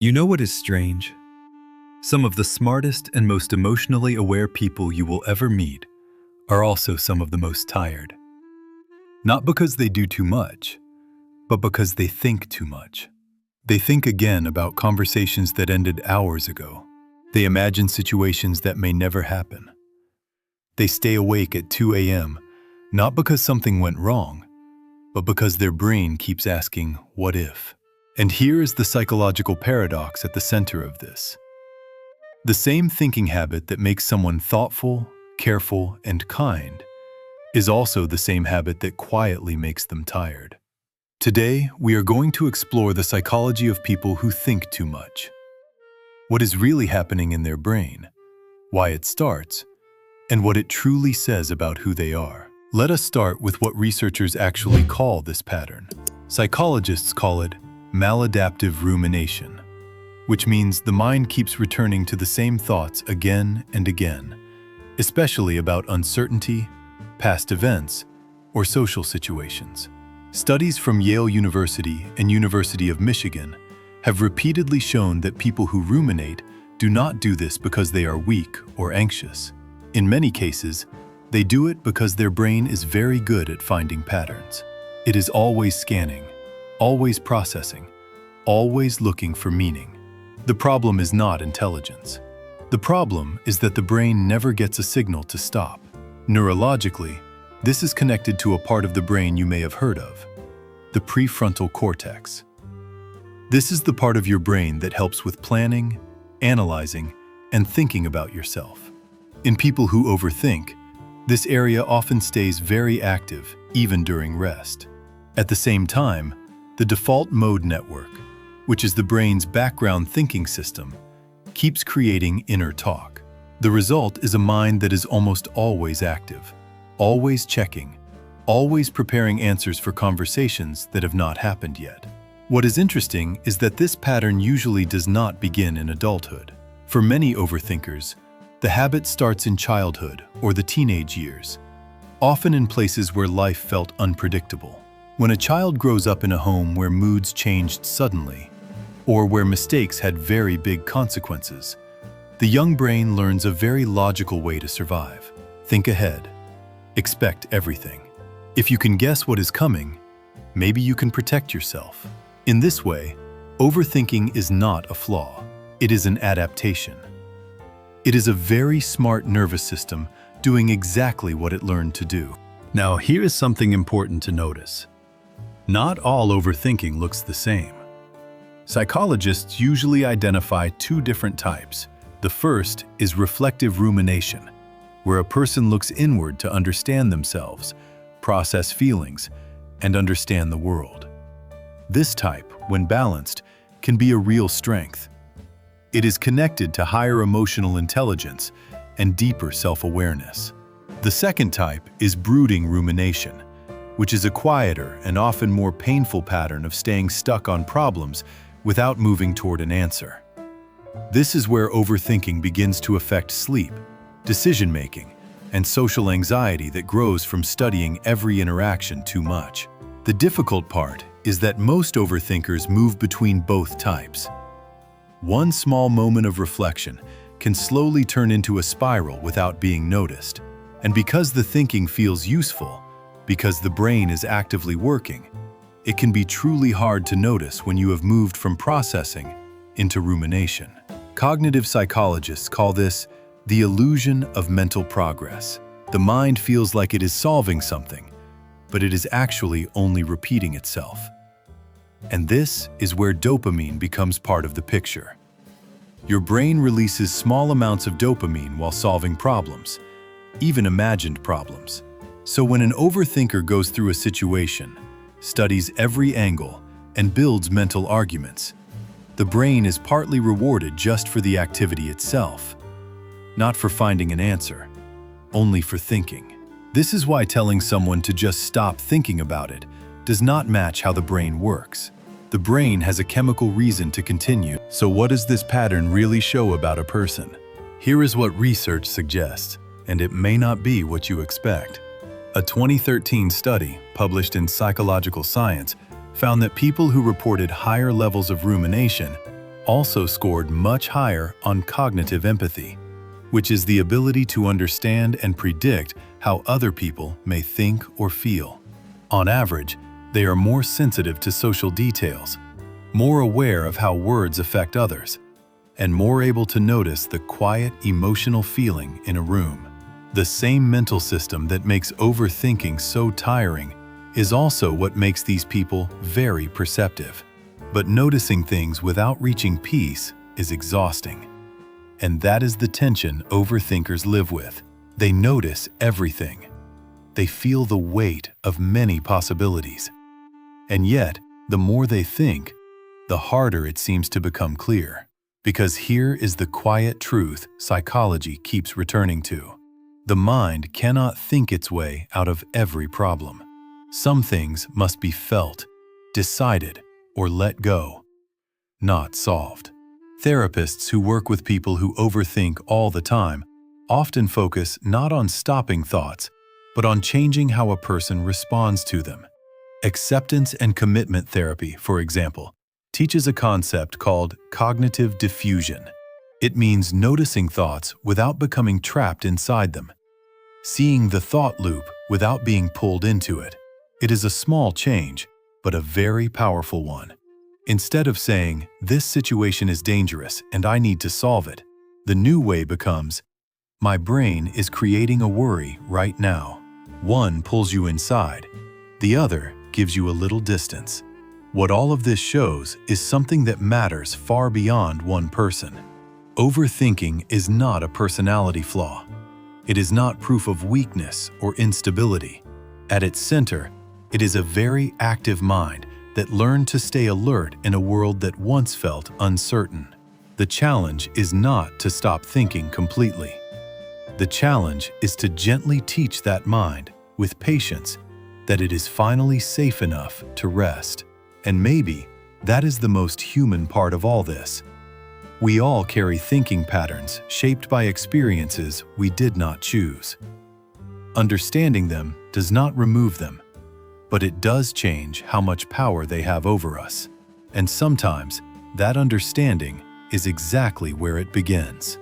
You know what is strange? Some of the smartest and most emotionally aware people you will ever meet are also some of the most tired. Not because they do too much, but because they think too much. They think again about conversations that ended hours ago. They imagine situations that may never happen. They stay awake at 2 a.m., not because something went wrong, but because their brain keeps asking, what if? And here is the psychological paradox at the center of this. The same thinking habit that makes someone thoughtful, careful, and kind is also the same habit that quietly makes them tired. Today, we are going to explore the psychology of people who think too much. What is really happening in their brain, why it starts, and what it truly says about who they are. Let us start with what researchers actually call this pattern. Psychologists call it maladaptive rumination, which means the mind keeps returning to the same thoughts again and again, especially about uncertainty, past events, or social situations. Studies from Yale University and University of Michigan have repeatedly shown that people who ruminate do not do this because they are weak or anxious. In many cases, they do it because their brain is very good at finding patterns. It is always scanning, always processing, always looking for meaning. The problem is not intelligence. The problem is that the brain never gets a signal to stop. Neurologically, this is connected to a part of the brain you may have heard of, the prefrontal cortex. This is the part of your brain that helps with planning, analyzing, and thinking about yourself. In people who overthink, this area often stays very active, even during rest. At the same time, the default mode network, which is the brain's background thinking system, keeps creating inner talk. The result is a mind that is almost always active, always checking, always preparing answers for conversations that have not happened yet. What is interesting is that this pattern usually does not begin in adulthood. For many overthinkers, the habit starts in childhood or the teenage years, often in places where life felt unpredictable. When a child grows up in a home where moods changed suddenly, or where mistakes had very big consequences, the young brain learns a very logical way to survive. Think ahead. Expect everything. If you can guess what is coming, maybe you can protect yourself. In this way, overthinking is not a flaw. It is an adaptation. It is a very smart nervous system doing exactly what it learned to do. Now, here is something important to notice. Not all overthinking looks the same. Psychologists usually identify two different types. The first is reflective rumination, where a person looks inward to understand themselves, process feelings, and understand the world. This type, when balanced, can be a real strength. It is connected to higher emotional intelligence and deeper self-awareness. The second type is brooding rumination, which is a quieter and often more painful pattern of staying stuck on problems without moving toward an answer. This is where overthinking begins to affect sleep, decision-making, and social anxiety that grows from studying every interaction too much. The difficult part is that most overthinkers move between both types. One small moment of reflection can slowly turn into a spiral without being noticed. And because the thinking feels useful, because the brain is actively working, it can be truly hard to notice when you have moved from processing into rumination. Cognitive psychologists call this the illusion of mental progress. The mind feels like it is solving something, but it is actually only repeating itself. And this is where dopamine becomes part of the picture. Your brain releases small amounts of dopamine while solving problems, even imagined problems. So when an overthinker goes through a situation, studies every angle, and builds mental arguments, the brain is partly rewarded just for the activity itself, not for finding an answer, only for thinking. This is why telling someone to just stop thinking about it does not match how the brain works. The brain has a chemical reason to continue. So what does this pattern really show about a person? Here is what research suggests, and it may not be what you expect. A 2013 study published in Psychological Science found that people who reported higher levels of rumination also scored much higher on cognitive empathy, which is the ability to understand and predict how other people may think or feel. On average, they are more sensitive to social details, more aware of how words affect others, and more able to notice the quiet, emotional feeling in a room. The same mental system that makes overthinking so tiring is also what makes these people very perceptive. But noticing things without reaching peace is exhausting. And that is the tension overthinkers live with. They notice everything. They feel the weight of many possibilities. And yet, the more they think, the harder it seems to become clear. Because here is the quiet truth psychology keeps returning to. The mind cannot think its way out of every problem. Some things must be felt, decided, or let go, not solved. Therapists who work with people who overthink all the time often focus not on stopping thoughts, but on changing how a person responds to them. Acceptance and commitment therapy, for example, teaches a concept called cognitive diffusion. It means noticing thoughts without becoming trapped inside them, seeing the thought loop without being pulled into it. It is a small change, but a very powerful one. Instead of saying, "This situation is dangerous and I need to solve it," the new way becomes, "My brain is creating a worry right now." One pulls you inside, the other gives you a little distance. What all of this shows is something that matters far beyond one person. Overthinking is not a personality flaw. It is not proof of weakness or instability. At its center, it is a very active mind that learned to stay alert in a world that once felt uncertain. The challenge is not to stop thinking completely. The challenge is to gently teach that mind, with patience, that it is finally safe enough to rest. And maybe that is the most human part of all this. We all carry thinking patterns shaped by experiences we did not choose. Understanding them does not remove them, but it does change how much power they have over us. And sometimes, that understanding is exactly where it begins.